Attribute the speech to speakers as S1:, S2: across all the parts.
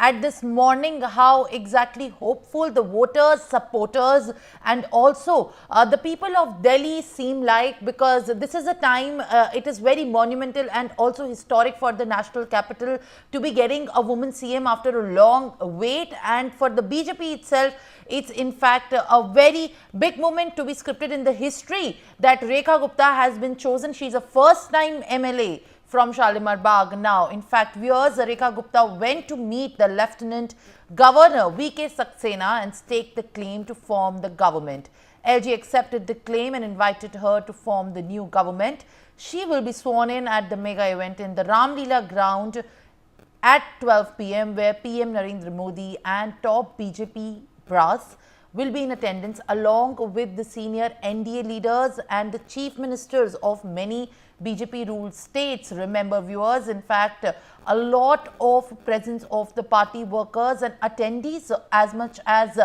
S1: at this morning how exactly hopeful the voters, supporters and also the people of Delhi seem like, because this is a time, it is very monumental and also historic for the national capital to be getting a woman CM after a long wait, and for the BJP itself, it's in fact a very big moment to be scripted in the history that Rekha Gupta has been chosen. She's a first time MLA from Shalimar Bagh. Now, in fact, viewers, Rekha Gupta went to meet the Lieutenant Governor VK Saxena and staked the claim to form the government. LG accepted the claim and invited her to form the new government. She will be sworn in at the mega event in the Ramlila ground at 12 p.m. where PM Narendra Modi and top BJP brass will be in attendance along with the senior NDA leaders and the chief ministers of many BJP ruled states. Remember viewers, in fact, a lot of presence of the party workers and attendees, as much as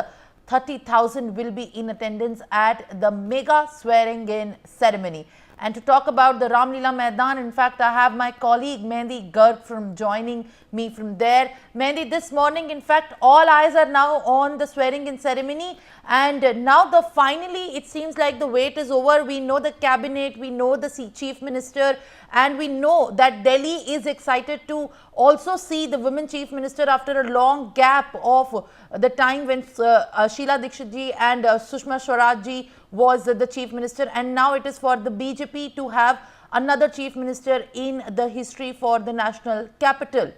S1: 30,000 will be in attendance at the mega swearing in ceremony. And to talk about the Ramlila Maidan, in fact, I have my colleague Mehndi Garg from joining me from there. Mehndi, this morning, in fact, all eyes are now on the swearing in ceremony, and now finally it seems like the wait is over. We know the cabinet, we know the chief minister, and we know that Delhi is excited to also see the women chief minister after a long gap of the time when Sheila Dikshit ji and Sushma Swaraj ji was the chief minister, and now it is for the BJP to have another chief minister in the history for the national capital.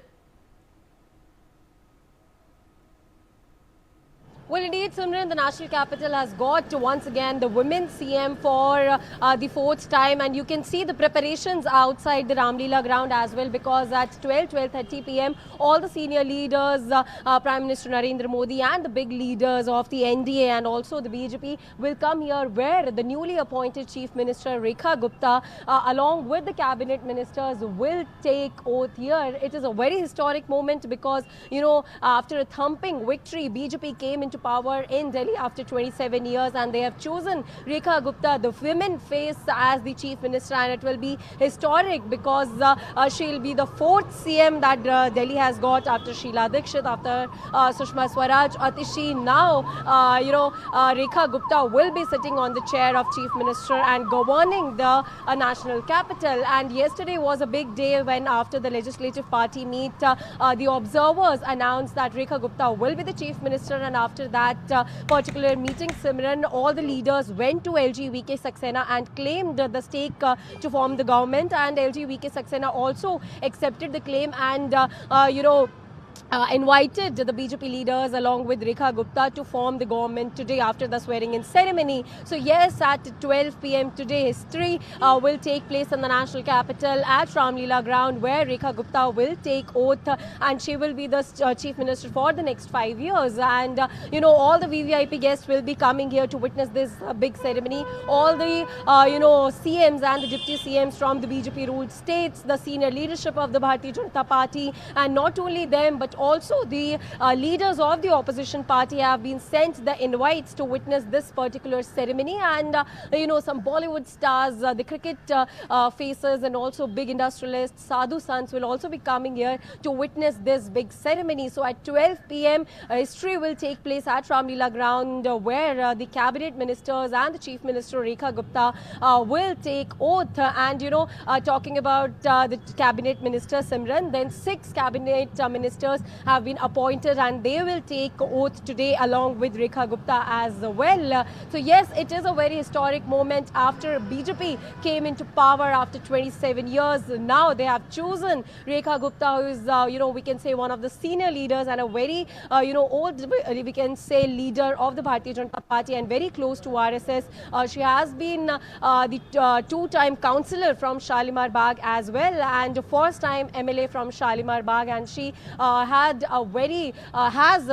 S2: Well, indeed, Simran, the national capital has got once again the women's CM for the fourth time, and you can see the preparations outside the Ramlila ground as well, because at 12:30 p.m. all the senior leaders, Prime Minister Narendra Modi and the big leaders of the NDA and also the BJP will come here, where the newly appointed Chief Minister Rekha Gupta along with the cabinet ministers will take oath here. It is a very historic moment because, you know, after a thumping victory, BJP came into power in Delhi after 27 years, and they have chosen Rekha Gupta, the women face, as the chief minister, and it will be historic because she'll be the fourth CM that Delhi has got after Sheila Dikshit, after Sushma Swaraj, Atishi. Now, Rekha Gupta will be sitting on the chair of chief minister and governing the national capital. And yesterday was a big day when, after the legislative party meet, the observers announced that Rekha Gupta will be the chief minister, and after that particular meeting, Simran, all the leaders went to LG VK Saxena and claimed the stake to form the government, and LG VK Saxena also accepted the claim and invited the BJP leaders along with Rekha Gupta to form the government today after the swearing-in ceremony. So yes, at 12 p.m. today, history will take place in the national capital at Ramlila ground, where Rekha Gupta will take oath, and she will be the chief minister for the next 5 years. And all the VVIP guests will be coming here to witness this big ceremony. All the CMs and the deputy CMs from the BJP ruled states, the senior leadership of the Bharatiya Janata Party, and not only them but also the leaders of the opposition party have been sent the invites to witness this particular ceremony. And some Bollywood stars, the cricket faces, and also big industrialists, sadhu sants will also be coming here to witness this big ceremony. So at 12 p.m. history will take place at Ramlila ground, where the cabinet ministers and the chief minister Rekha Gupta will take oath. And talking about the cabinet minister, Simran, then 6 cabinet ministers have been appointed, and they will take oath today along with Rekha Gupta as well. So yes, it is a very historic moment after BJP came into power after 27 years. Now they have chosen Rekha Gupta, who is we can say one of the senior leaders and a very old, we can say, leader of the Bharatiya Janata Party and very close to RSS. She has been the two-time councillor from Shalimar Bagh as well, and first-time MLA from Shalimar Bagh, and she had a very,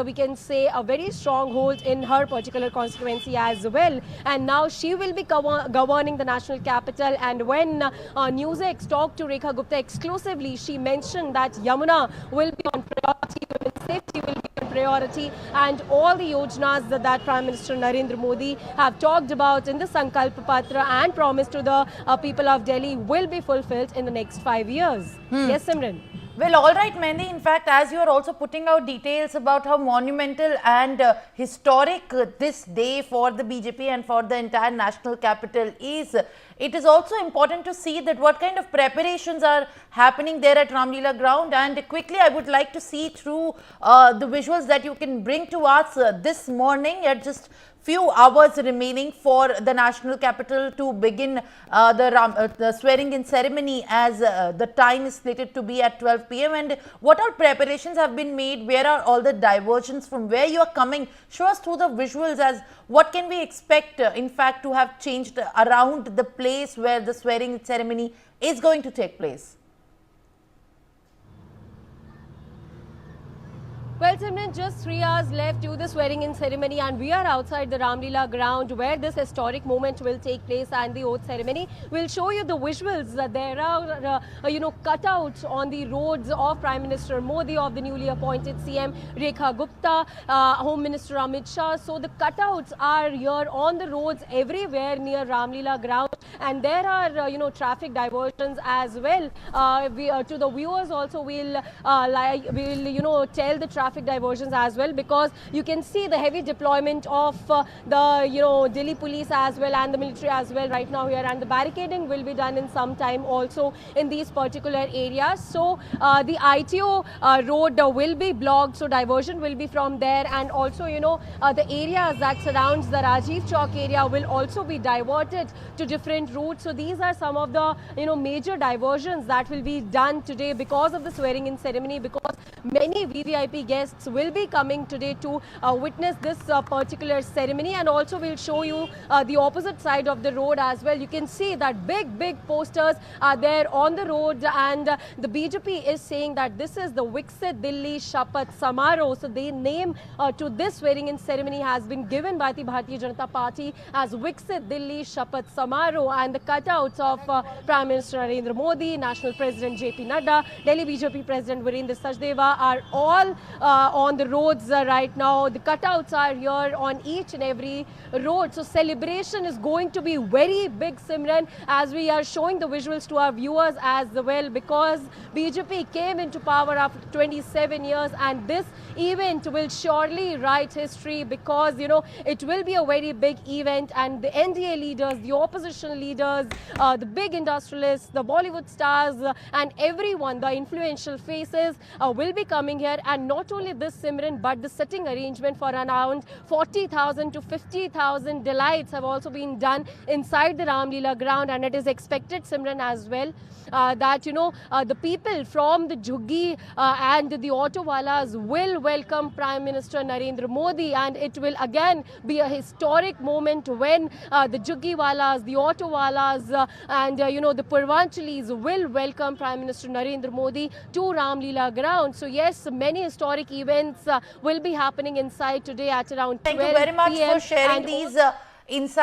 S2: we can say, a very strong hold in her particular constituency as well. And now she will be governing the national capital. And when NewsX talked to Rekha Gupta exclusively, she mentioned that Yamuna will be on priority, women's safety will be on priority, and all the yojanas that Prime Minister Narendra Modi have talked about in the Sankalp Patra and promised to the people of Delhi will be fulfilled in the next 5 years. Yes, Simran.
S1: Well, all right, Mendi. In fact, as you are also putting out details about how monumental and historic this day for the BJP and for the entire national capital is, it is also important to see that what kind of preparations are happening there at Ramlila ground. And quickly, I would like to see through the visuals that you can bring to us this morning at just few hours remaining for the national capital to begin the swearing in ceremony, as the time is slated to be at 12 p.m. and what all preparations have been made, where are all the diversions, from where you are coming. Show us through the visuals as what can we expect in fact to have changed around the place where the swearing ceremony is going to take place.
S2: Well, Simran, just 3 hours left to the swearing-in ceremony, and we are outside the Ramlila ground where this historic moment will take place and the oath ceremony. We'll show you the visuals. There are, cutouts on the roads of Prime Minister Modi, of the newly appointed CM Rekha Gupta, Home Minister Amit Shah. So the cutouts are here on the roads everywhere near Ramlila ground, and there are, traffic diversions as well. To the viewers also, we'll tell the traffic diversions as well, because you can see the heavy deployment of the Delhi police as well and the military as well right now here, and the barricading will be done in some time also in these particular areas. So the ITO road will be blocked, so diversion will be from there, and also the areas that surrounds the Rajiv Chowk area will also be diverted to different routes. So these are some of the major diversions that will be done today because of the swearing in ceremony, because many VVIP guests will be coming today to witness this particular ceremony. And also we'll show you the opposite side of the road as well. You can see that big posters are there on the road, and the BJP is saying that this is the Viksit Delhi Shapath Samaroh. So the name to this swearing in ceremony has been given by the Bharatiya Janata Party as Viksit Delhi Shapath Samaroh, and the cutouts of Prime Minister Narendra Modi, National President JP Nadda, Delhi BJP President Virendra Sachdeva are all on the roads right now. The cutouts are here on each and every road. So celebration is going to be very big, Simran, as we are showing the visuals to our viewers as well, because BJP came into power after 27 years, and this event will surely write history, because it will be a very big event, and the NDA leaders, the opposition leaders, the big industrialists, the Bollywood stars, and everyone, the influential faces will be coming here. And not only this, Simran, but the sitting arrangement for around 40,000 to 50,000 delights have also been done inside the Ramlila ground, and it is expected, Simran, as well that the people from the Jhuggi and the autowalas will welcome Prime Minister Narendra Modi, and it will again be a historic moment when the Jhuggiwalas, the autowalas and the Purvanchalis will welcome Prime Minister Narendra Modi to Ramlila ground. So yes, many historic events will be happening inside today at around 12
S1: Thank you very much
S2: PM,
S1: for sharing these insights.